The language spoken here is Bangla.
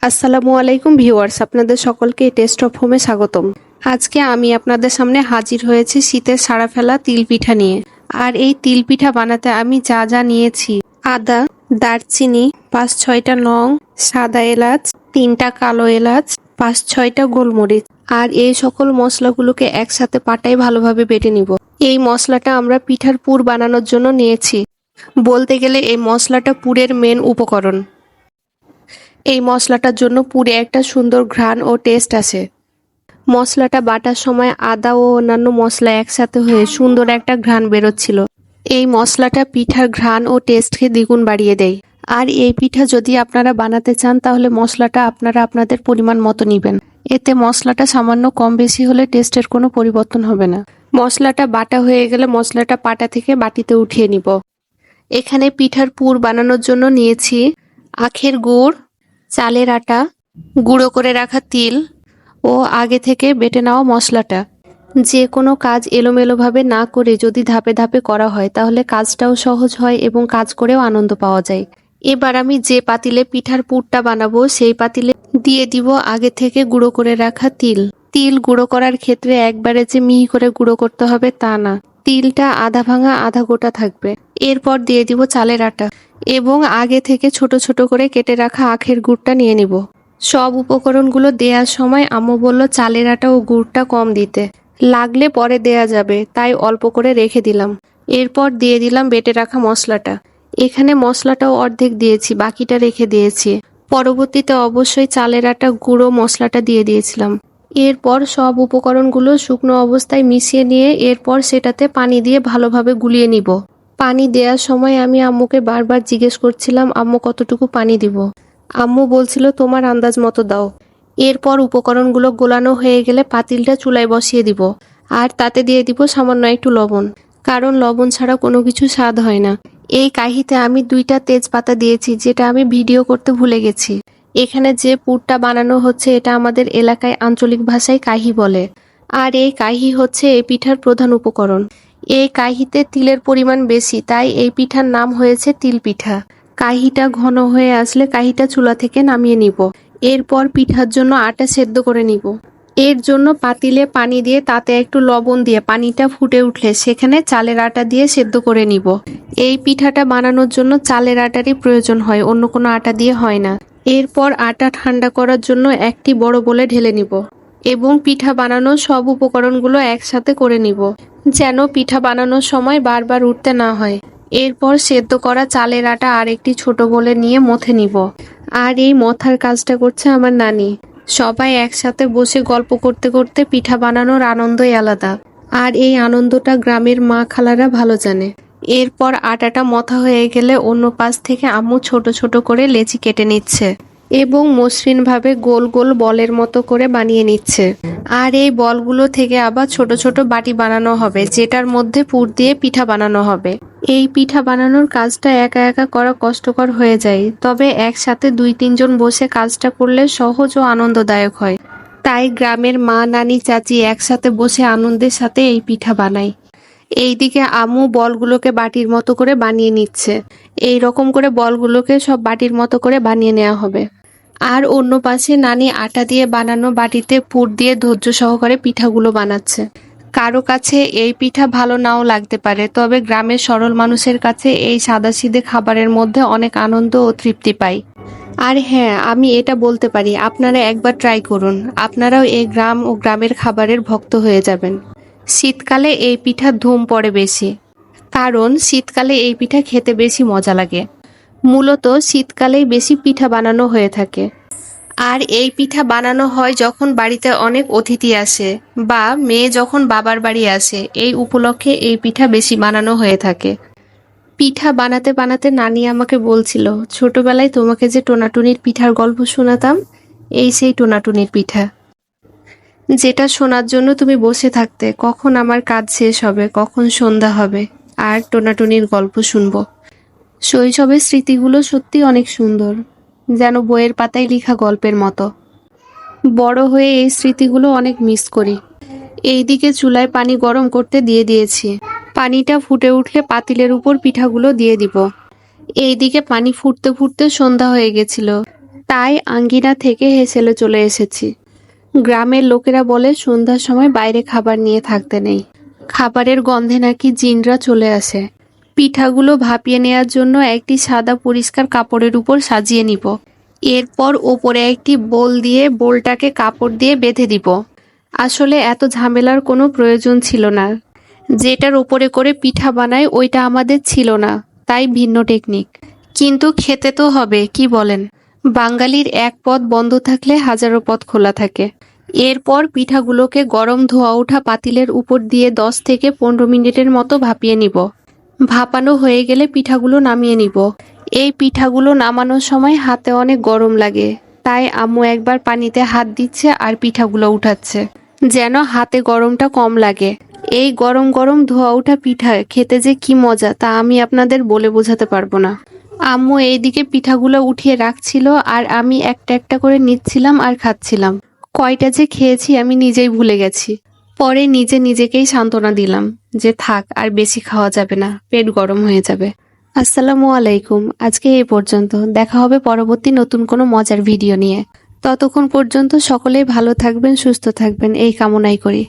আসসালামু আলাইকুম ভিউয়ার্স, আপনাদের সকলকে টেস্ট অফ হোমে স্বাগতম। আজকে আমি আপনাদের সামনে হাজির হয়েছি শীতের সাড়া ফেলা তিল পিঠা নিয়ে। আর এই তিল পিঠা বানাতে আমি যা যা নিয়েছি: আদা, দারচিনি, 5-6টা লং, সাদা এলাচ, 3টা কালো এলাচ, 5-6টা গোলমরিচ। আর এই সকল মশলাগুলোকে একসাথে পাটায় ভালোভাবে বেটে নিব। এই মশলাটা আমরা পিঠার পুর বানানোর জন্য নিয়েছি। বলতে গেলে এই মশলাটা পুরের মেন উপকরণ। এই মশলাটার জন্য পুরে একটা সুন্দর ঘ্রাণ ও টেস্ট আসে। মশলাটা বাটার সময় আদা ও অন্যান্য মশলা একসাথে হয়ে সুন্দর একটা ঘ্রাণ বেরোচ্ছিল। এই মশলাটা পিঠার ঘ্রাণ ও টেস্টকে দ্বিগুণ বাড়িয়ে দেয়। আর এই পিঠা যদি আপনারা বানাতে চান তাহলে মশলাটা আপনারা আপনাদের পরিমাণ মতো নেবেন। এতে মশলাটা সামান্য কম বেশি হলে টেস্টের কোনো পরিবর্তন হবে না। মশলাটা বাটা হয়ে গেলে মশলাটা পাটা থেকে বাটিতে উঠিয়ে নিব। এখানে পিঠার পুর বানানোর জন্য নিয়েছি আখের গুড়, চালের আটা, গুঁড়ো করে রাখা তিল ও আগে থেকে বেটে নেওয়া মশলাটা। যে কোনো কাজ এলোমেলোভাবে না করে যদি ধাপে ধাপে করা হয় তাহলে কাজটাও সহজ হয় এবং কাজ করেও আনন্দ পাওয়া যায়। এবার আমি যে পাতিলে পিঠার পুরটা বানাবো সেই পাতিলে দিয়ে দিব আগে থেকে গুঁড়ো করে রাখা তিল। তিল গুঁড়ো করার ক্ষেত্রে একবারে যে মিহি করে গুঁড়ো করতে হবে তা না, তিলটা আধা ভাঙা আধা গোটা থাকবে। এরপর দিয়ে দিব চালের আটা এবং আগে থেকে ছোট ছোট করে কেটে রাখা আখের গুড়টা নিয়ে নিব। সব উপকরণগুলো দেওয়ার সময় আম্মু বলল চালের আটা ও গুড়টা কম দিতে, লাগলে পরে দেয়া যাবে, তাই অল্প করে রেখে দিলাম। এরপর দিয়ে দিলাম বেটে রাখা মশলাটা। এখানে মশলাটাও অর্ধেক দিয়েছি, বাকিটা রেখে দিয়েছি। পরবর্তীতে অবশ্যই চালের আটা গুঁড়ো মশলাটা দিয়ে দিয়েছিলাম। এরপর সব উপকরণগুলো শুকনো অবস্থায় মিশিয়ে নিয়ে এরপর সেটাতে পানি দিয়ে ভালোভাবে গুলিয়ে নিব। পানি দেওয়ার সময় আমি আম্মুকে বারবার জিজ্ঞেস করছিলাম আম্মু কতটুকু পানি দিব। আম্মু বলছিল তোমার আন্দাজ মতো দাও। এরপর উপকরণগুলো গোলানো হয়ে গেলে পাতিলটা চুলায় বসিয়ে দিব আর তাতে দিয়ে দিব সামান্য একটু লবণ, কারণ লবণ ছাড়া কোনো কিছু স্বাদ হয় না। এই কাহিতে আমি 2টা তেজপাতা দিয়েছি, যেটা আমি ভিডিও করতে ভুলে গেছি। এখানে যে পুরটা বানানো হচ্ছে এটা আমাদের এলাকায় আঞ্চলিক ভাষায় কাহি বলে। আর এই কাহি হচ্ছে এই পিঠার প্রধান উপকরণ। এই কাহিতে তিলের পরিমাণ বেশি, তাই এই পিঠার নাম হয়েছে তিল পিঠা। কাহিটা ঘন হয়ে আসলে কাহিটা চুলা থেকে নামিয়ে নিব। এরপর পিঠার জন্য আটা সেদ্ধ করে নিব। এর জন্য পাতিলে পানি দিয়ে তাতে একটু লবণ দিয়ে পানিটা ফুটে উঠলে সেখানে চালের আটা দিয়ে সেদ্ধ করে নিব। এই পিঠাটা বানানোর জন্য চালের আটারই প্রয়োজন হয়, অন্য কোনো আটা দিয়ে হয় না। এরপর আটা ঠান্ডা করার জন্য একটি বড় বলে ঢেলে নিব এবং পিঠা বানানোর সব উপকরণগুলো একসাথে করে নিব, যেন পিঠা বানানোর সময় বারবার উঠতে না হয়। এরপর সেদ্ধ করা চালের আটা আর একটি ছোট বলে নিয়ে মথে নিব। আর এই মথার কাজটা করছে আমার নানি। সবাই একসাথে বসে গল্প করতে করতে পিঠা বানানোর আনন্দই আলাদা। আর এই আনন্দটা গ্রামের মা খালারা ভালো জানে। এরপর আটাটা মথা হয়ে গেলে অন্য পাশ থেকে আম্মু ছোট ছোট করে লেচি কেটে নিচ্ছে এবং মসৃণভাবে গোল গোল বলের মতো করে বানিয়ে নিচ্ছে। আর এই বলগুলো থেকে আবার ছোট ছোট বাটি বানানো হবে, যেটার মধ্যে পুর দিয়ে পিঠা বানানো হবে। এই পিঠা বানানোর কাজটা একা একা করা কষ্টকর হয়ে যায়, তবে একসাথে 2-3 জন বসে কাজটা করলে সহজ ও আনন্দদায়ক হয়। তাই গ্রামের মা, নানি, চাচি একসাথে বসে আনন্দের সাথে এই পিঠা বানায়। এইদিকে আম্মু বলগুলোকে বাটির মতো করে বানিয়ে নিচ্ছে। এই রকম করে বলগুলোকে সব বাটির মতো করে বানিয়ে নেওয়া হবে। আর অন্য পাশে নানি আটা দিয়ে বানানো বাটিতে পুর দিয়ে ধৈর্য সহকারে পিঠাগুলো বানাচ্ছে। কারো কাছে এই পিঠা ভালো নাও লাগতে পারে, তবে গ্রামের সরল মানুষের কাছে এই সাদাসিধে খাবারের মধ্যে অনেক আনন্দ ও তৃপ্তি পাই। আর হ্যাঁ, আমি এটা বলতে পারি, আপনারা একবার ট্রাই করুন, আপনারাও এই গ্রাম ও গ্রামের খাবারের ভক্ত হয়ে যাবেন। শীতকালে এই পিঠার ধুম পড়ে বেশি, কারণ শীতকালে এই পিঠা খেতে বেশি মজা লাগে। মূলত শীতকালেই বেশি পিঠা বানানো হয়ে থাকে। আর এই পিঠা বানানো হয় যখন বাড়িতে অনেক অতিথি আসে বা মেয়ে যখন বাবার বাড়ি আসে, এই উপলক্ষে এই পিঠা বেশি বানানো হয়ে থাকে। পিঠা বানাতে বানাতে নানি আমাকে বলছিল, ছোটবেলায় তোমাকে যে টোনাটুনির পিঠার গল্প শোনাতাম, এই সেই টোনাটুনির পিঠা, যেটা শোনার জন্য তুমি বসে থাকতে, কখন আমার কাজ শেষ হবে, কখন সন্ধ্যা হবে আর টোনাটুনির গল্প শুনবো। শৈশবের স্মৃতিগুলো সত্যি অনেক সুন্দর, যেন বইয়ের পাতায় লেখা গল্পের মতো। বড় হয়ে এই স্মৃতিগুলো অনেক মিস করি। এইদিকে চুলায় পানি গরম করতে দিয়ে দিয়েছি। পানিটা ফুটে উঠলে পাতিলের উপর পিঠাগুলো দিয়ে দিব। এইদিকে পানি ফুটতে ফুটতে সন্ধ্যা হয়ে গেছিল, তাই আঙ্গিনা থেকে হেসেলে চলে এসেছি। গ্রামের লোকেরা বলে সন্ধ্যার সময় বাইরে খাবার নিয়ে থাকতে নেই, খাবারের গন্ধে নাকি জিনরা চলে আসে। পিঠাগুলো ভাপিয়ে নেয়ার জন্য একটি সাদা পরিষ্কার কাপড়ের উপর সাজিয়ে নিব। এরপর ওপরে একটি বোল দিয়ে বোলটাকে কাপড় দিয়ে বেঁধে দিব। আসলে এত ঝামেলার কোনো প্রয়োজন ছিল না। যেটার উপরে করে পিঠা বানায় ওইটা আমাদের ছিল না, তাই ভিন্ন টেকনিক। কিন্তু খেতে তো হবে, কি বলেন? বাঙালির এক পথ বন্ধ থাকলে হাজারো পথ খোলা থাকে। এরপর পিঠাগুলোকে গরম ধোয়া ওঠা পাতিলের উপর দিয়ে 10 থেকে 15 মিনিটের মতো ভাপিয়ে নিব। ভাপানো হয়ে গেলে পিঠাগুলো নামিয়ে নিব। এই পিঠাগুলো নামানোর সময় হাতে অনেক গরম লাগে, তাই আম্মু একবার পানিতে হাত দিচ্ছে আর পিঠাগুলো উঠাচ্ছে, যেন হাতে গরমটা কম লাগে। এই গরম গরম ধোয়া ওঠা পিঠা খেতে যে কি মজা তা আমি আপনাদের বলে বোঝাতে পারবো না। আম্মু এইদিকে পিঠাগুলো উঠিয়ে রাখছিল আর আমি একটা একটা করে নিচ্ছিলাম আর খাচ্ছিলাম। কয়টা যে খেয়েছি আমি নিজেই ভুলে গেছি। পরে নিজে নিজেকেই সান্ত্বনা দিলাম যে থাক, আর বেশি খাওয়া যাবে না, পেট গরম হয়ে যাবে। আসসালামু আলাইকুম। আজকে এই পর্যন্ত, দেখা হবে পরবর্তী নতুন কোনো মজার ভিডিও নিয়ে। ততক্ষণ পর্যন্ত সকলেই ভালো থাকবেন, সুস্থ থাকবেন এই কামনাই করি।